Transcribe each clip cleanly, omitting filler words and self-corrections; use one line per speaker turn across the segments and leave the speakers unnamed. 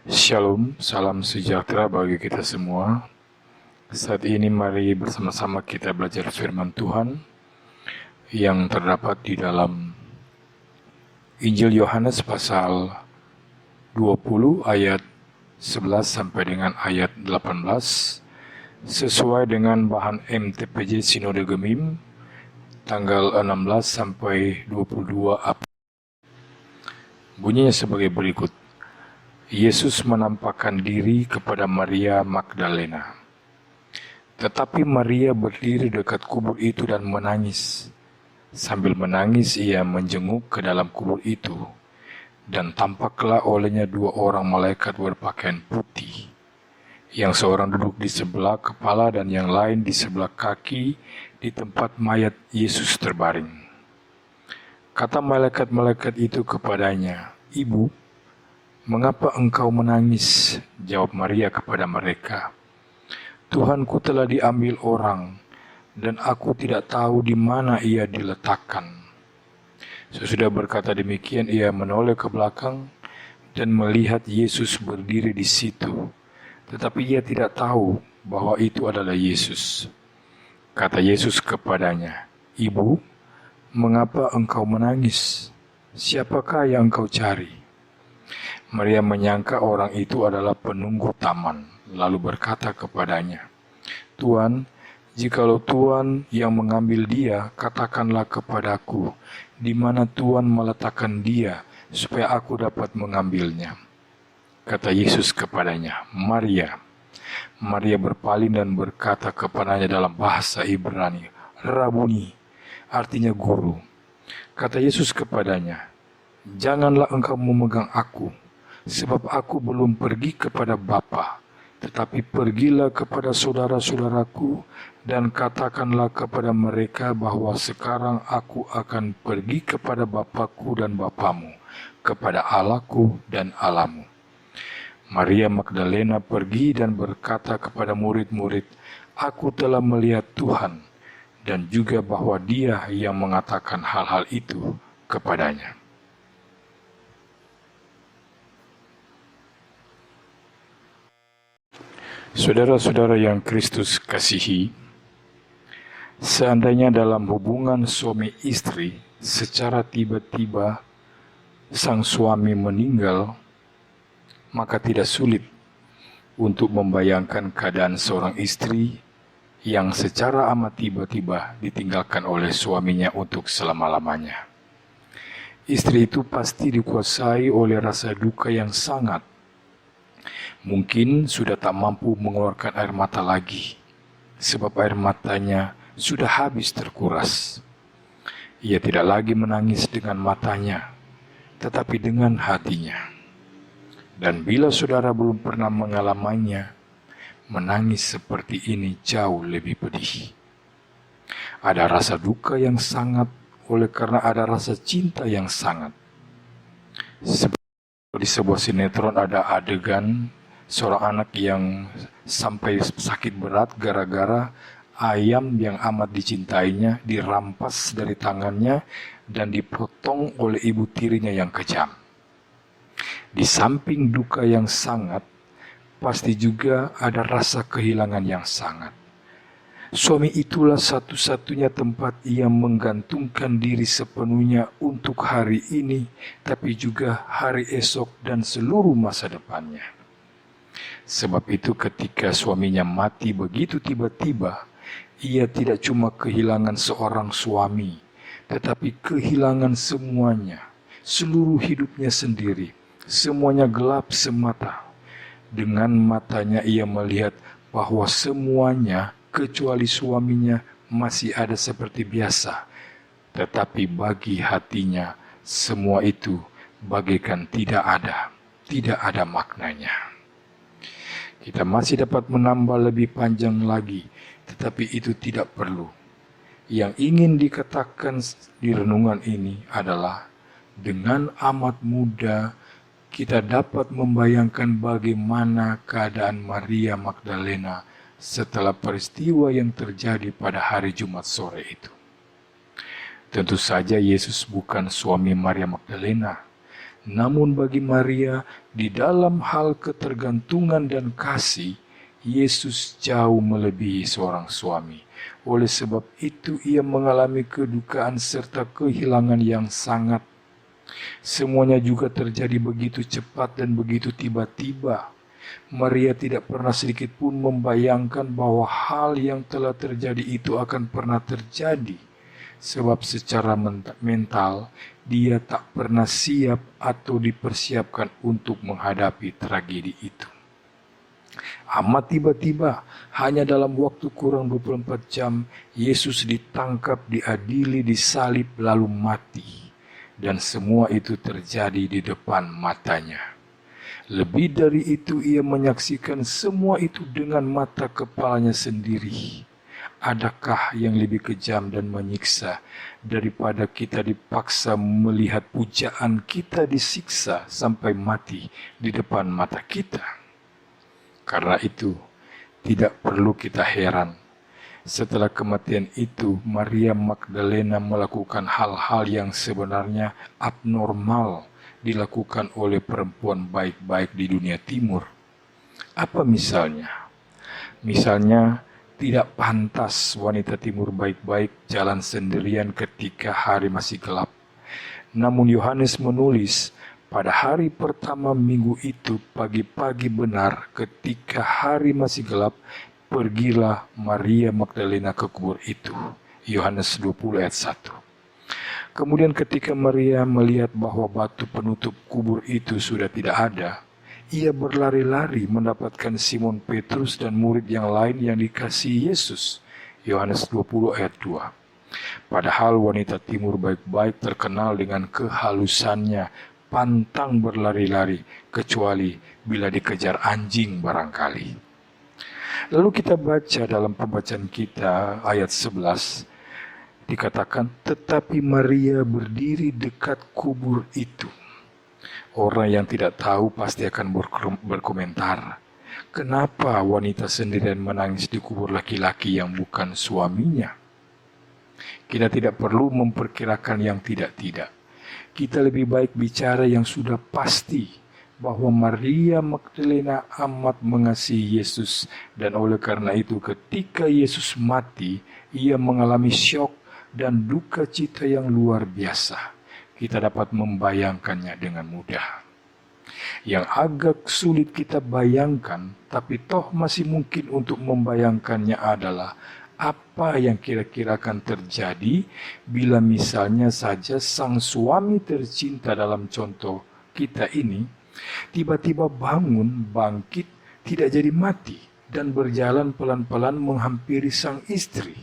Shalom, salam sejahtera bagi kita semua. Saat ini mari bersama-sama kita belajar firman Tuhan yang terdapat di dalam Injil Yohanes pasal 20 ayat 11 sampai dengan ayat 18 sesuai dengan bahan MTPJ Sinode Gemim tanggal 16 sampai 22 April. Bunyinya sebagai berikut. Yesus menampakkan diri kepada Maria Magdalena. Tetapi Maria berdiri dekat kubur itu dan menangis. Sambil menangis ia menjenguk ke dalam kubur itu, dan tampaklah olehnya dua orang malaikat berpakaian putih, yang seorang duduk di sebelah kepala dan yang lain di sebelah kaki di tempat mayat Yesus terbaring. Kata malaikat-malaikat itu kepadanya, "Ibu, mengapa engkau menangis?" Jawab Maria kepada mereka, "Tuhanku telah diambil orang, dan aku tidak tahu di mana ia diletakkan." Sesudah berkata demikian, ia menoleh ke belakang dan melihat Yesus berdiri di situ. Tetapi ia tidak tahu bahwa itu adalah Yesus. Kata Yesus kepadanya, "Ibu, mengapa engkau menangis? Siapakah yang engkau cari?" Maria menyangka orang itu adalah penunggu taman, lalu berkata kepadanya, "Tuan, jikalau Tuan yang mengambil dia, katakanlah kepadaku, di mana Tuan meletakkan dia, supaya aku dapat mengambilnya." Kata Yesus kepadanya, "Maria." Maria berpaling dan berkata kepadanya dalam bahasa Ibrani, "Rabuni," artinya guru. Kata Yesus kepadanya, "Janganlah engkau memegang aku, sebab aku belum pergi kepada Bapa, tetapi pergilah kepada saudara-saudaraku dan katakanlah kepada mereka bahwa sekarang aku akan pergi kepada Bapakku dan Bapamu, kepada Allahku dan Allahmu." Maria Magdalena pergi dan berkata kepada murid-murid, "Aku telah melihat Tuhan," dan juga bahwa Dia yang mengatakan hal-hal itu kepadanya. Saudara-saudara yang Kristus kasihi, seandainya dalam hubungan suami istri secara tiba-tiba sang suami meninggal, maka tidak sulit untuk membayangkan keadaan seorang istri yang secara amat tiba-tiba ditinggalkan oleh suaminya untuk selama-lamanya. Istri itu pasti dikuasai oleh rasa duka yang sangat. Mungkin sudah tak mampu mengeluarkan air mata lagi, sebab air matanya sudah habis terkuras. Ia tidak lagi menangis dengan matanya, tetapi dengan hatinya. Dan bila saudara belum pernah mengalaminya, menangis seperti ini jauh lebih pedih. Ada rasa duka yang sangat oleh karena ada rasa cinta yang sangat. Seperti di sebuah sinetron ada adegan seorang anak yang sampai sakit berat gara-gara ayam yang amat dicintainya dirampas dari tangannya dan dipotong oleh ibu tirinya yang kejam. Di samping duka yang sangat, pasti juga ada rasa kehilangan yang sangat. Suami itulah satu-satunya tempat ia menggantungkan diri sepenuhnya untuk hari ini, tapi juga hari esok dan seluruh masa depannya. Sebab itu ketika suaminya mati begitu tiba-tiba, ia tidak cuma kehilangan seorang suami, tetapi kehilangan semuanya, seluruh hidupnya sendiri, semuanya gelap semata. Dengan matanya ia melihat bahwa semuanya kecuali suaminya masih ada seperti biasa, tetapi bagi hatinya semua itu bagaikan tidak ada maknanya. Kita masih dapat menambah lebih panjang lagi, tetapi itu tidak perlu. Yang ingin dikatakan di renungan ini adalah dengan amat mudah kita dapat membayangkan bagaimana keadaan Maria Magdalena setelah peristiwa yang terjadi pada hari Jumat sore itu. Tentu saja Yesus bukan suami Maria Magdalena, Namun bagi Maria, di dalam hal ketergantungan dan kasih, Yesus jauh melebihi seorang suami. Oleh sebab itu ia mengalami kedukaan serta kehilangan yang sangat. Semuanya juga terjadi begitu cepat dan begitu tiba-tiba. Maria tidak pernah sedikit pun membayangkan bahwa hal yang telah terjadi itu akan pernah terjadi. Sebab secara mental, dia tak pernah siap atau dipersiapkan untuk menghadapi tragedi itu. Amat tiba-tiba, hanya dalam waktu kurang 24 jam, Yesus ditangkap, diadili, disalib, lalu mati. Dan semua itu terjadi di depan matanya. Lebih dari itu, ia menyaksikan semua itu dengan mata kepalanya sendiri. Adakah yang lebih kejam dan menyiksa daripada kita dipaksa melihat pujaan kita disiksa sampai mati di depan mata kita? Karena itu, tidak perlu kita heran. Setelah kematian itu, Maria Magdalena melakukan hal-hal yang sebenarnya abnormal dilakukan oleh perempuan baik-baik di dunia timur. Apa misalnya? Misalnya, tidak pantas wanita timur baik-baik jalan sendirian ketika hari masih gelap. Namun Yohanes menulis, pada hari pertama minggu itu, pagi-pagi benar ketika hari masih gelap, pergilah Maria Magdalena ke kubur itu. Yohanes 20 ayat 1. Kemudian ketika Maria melihat bahwa batu penutup kubur itu sudah tidak ada, ia berlari-lari mendapatkan Simon Petrus dan murid yang lain yang dikasihi Yesus. Yohanes 20 ayat 2. Padahal wanita timur baik-baik terkenal dengan kehalusannya, pantang berlari-lari kecuali bila dikejar anjing barangkali. Lalu kita baca dalam pembacaan kita ayat 11, dikatakan, tetapi Maria berdiri dekat kubur itu. Orang yang tidak tahu pasti akan berkomentar, kenapa wanita sendirian menangis di kubur laki-laki yang bukan suaminya? Kita tidak perlu memperkirakan yang tidak-tidak. Kita lebih baik bicara yang sudah pasti, bahwa Maria Magdalena amat mengasihi Yesus, dan oleh karena itu ketika Yesus mati, ia mengalami syok dan duka cita yang luar biasa. Kita dapat membayangkannya dengan mudah. Yang agak sulit kita bayangkan, tapi toh masih mungkin untuk membayangkannya adalah apa yang kira-kira akan terjadi bila misalnya saja sang suami tercinta dalam contoh kita ini tiba-tiba bangun, bangkit, tidak jadi mati, dan berjalan pelan-pelan menghampiri sang istri.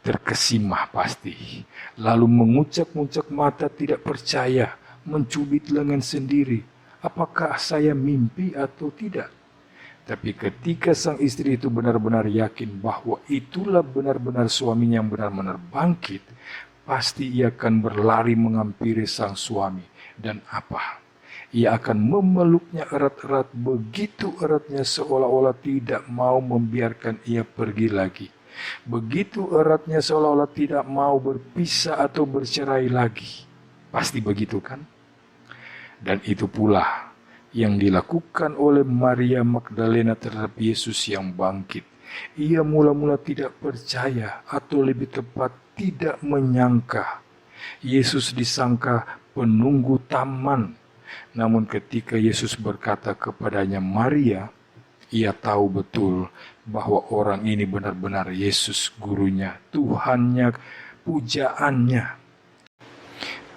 Terkesima pasti, lalu mengucak-ngucak mata tidak percaya, mencubit lengan sendiri. Apakah saya mimpi atau tidak? Tapi ketika sang istri itu benar-benar yakin bahwa itulah benar-benar suaminya yang benar-benar bangkit, pasti ia akan berlari menghampiri sang suami. Dan apa? Ia akan memeluknya erat-erat, begitu eratnya seolah-olah tidak mau membiarkan ia pergi lagi. Begitu eratnya seolah-olah tidak mau berpisah atau bercerai lagi. Pasti begitu kan? Dan itu pula yang dilakukan oleh Maria Magdalena terhadap Yesus yang bangkit. Ia mula-mula tidak percaya, atau lebih tepat tidak menyangka. Yesus disangka penunggu taman. Namun ketika Yesus berkata kepadanya Maria, ia tahu betul bahwa orang ini benar-benar Yesus, gurunya, Tuhannya, pujaannya.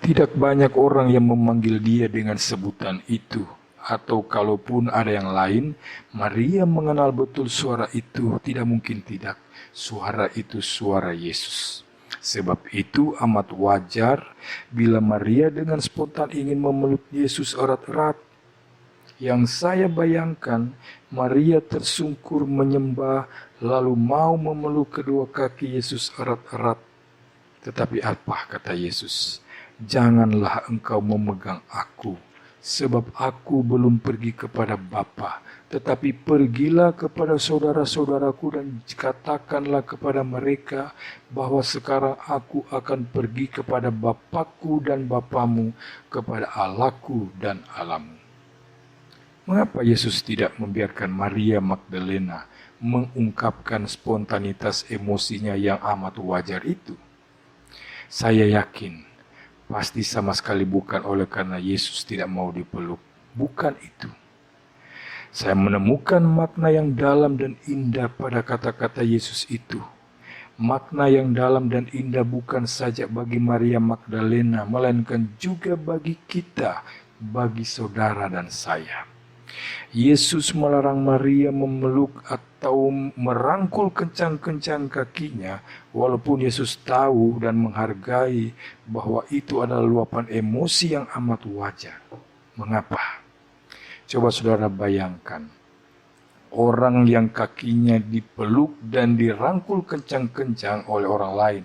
Tidak banyak orang yang memanggil dia dengan sebutan itu. Atau kalaupun ada yang lain, Maria mengenal betul suara itu, tidak mungkin tidak. Suara itu suara Yesus. Sebab itu amat wajar bila Maria dengan spontan ingin memeluk Yesus erat-erat. Yang saya bayangkan, Maria tersungkur menyembah, lalu mau memeluk kedua kaki Yesus erat-erat. Tetapi apa kata Yesus? Janganlah engkau memegang aku, sebab aku belum pergi kepada Bapa, tetapi pergilah kepada saudara-saudaraku dan katakanlah kepada mereka bahwa sekarang aku akan pergi kepada Bapakku dan Bapamu, kepada Allahku dan Allahmu. Mengapa Yesus tidak membiarkan Maria Magdalena mengungkapkan spontanitas emosinya yang amat wajar itu? Saya yakin pasti sama sekali bukan oleh karena Yesus tidak mau dipeluk. Bukan itu. Saya menemukan makna yang dalam dan indah pada kata-kata Yesus itu. Makna yang dalam dan indah bukan saja bagi Maria Magdalena, melainkan juga bagi kita, bagi saudara dan saya. Yesus melarang Maria memeluk atau merangkul kencang-kencang kakinya, walaupun Yesus tahu dan menghargai bahwa itu adalah luapan emosi yang amat wajar. Mengapa? Coba saudara bayangkan, orang yang kakinya dipeluk dan dirangkul kencang-kencang oleh orang lain,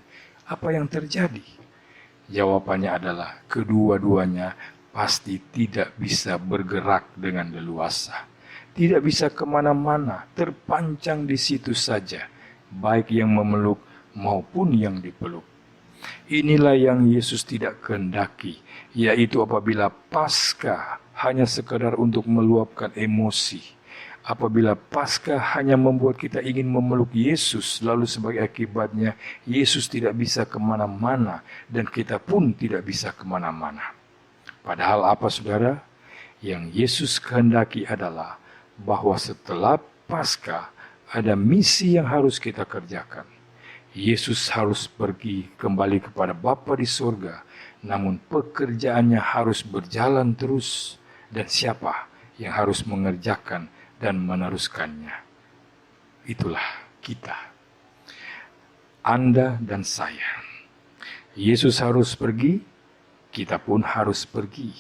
apa yang terjadi? Jawabannya adalah kedua-duanya pasti tidak bisa bergerak dengan leluasa. Tidak bisa kemana-mana, terpancang di situ saja, baik yang memeluk maupun yang dipeluk. Inilah yang Yesus tidak kehendaki, yaitu apabila Paskah hanya sekadar untuk meluapkan emosi. Apabila Paskah hanya membuat kita ingin memeluk Yesus, lalu sebagai akibatnya Yesus tidak bisa kemana-mana dan kita pun tidak bisa kemana-mana. Padahal apa saudara? Yang Yesus kehendaki adalah bahwa setelah Paskah ada misi yang harus kita kerjakan. Yesus harus pergi kembali kepada Bapa di surga, namun pekerjaannya harus berjalan terus. Dan siapa yang harus mengerjakan dan meneruskannya? Itulah kita, Anda dan saya. Yesus harus pergi, kita pun harus pergi.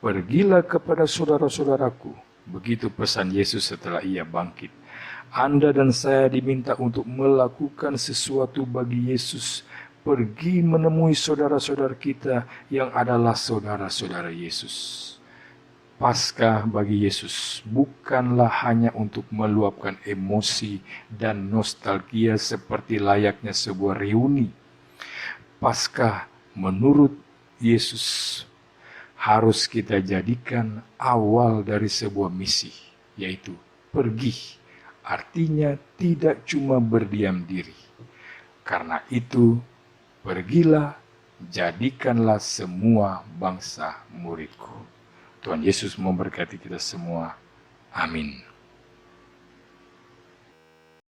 Pergilah kepada saudara-saudaraku. Begitu pesan Yesus setelah ia bangkit. Anda dan saya diminta untuk melakukan sesuatu bagi Yesus. Pergi menemui saudara-saudara kita yang adalah saudara-saudara Yesus. Paskah bagi Yesus bukanlah hanya untuk meluapkan emosi dan nostalgia seperti layaknya sebuah reuni. Paskah menurut Yesus harus kita jadikan awal dari sebuah misi, yaitu pergi. Artinya tidak cuma berdiam diri. Karena itu, pergilah, jadikanlah semua bangsa muridku. Tuhan Yesus memberkati kita semua. Amin.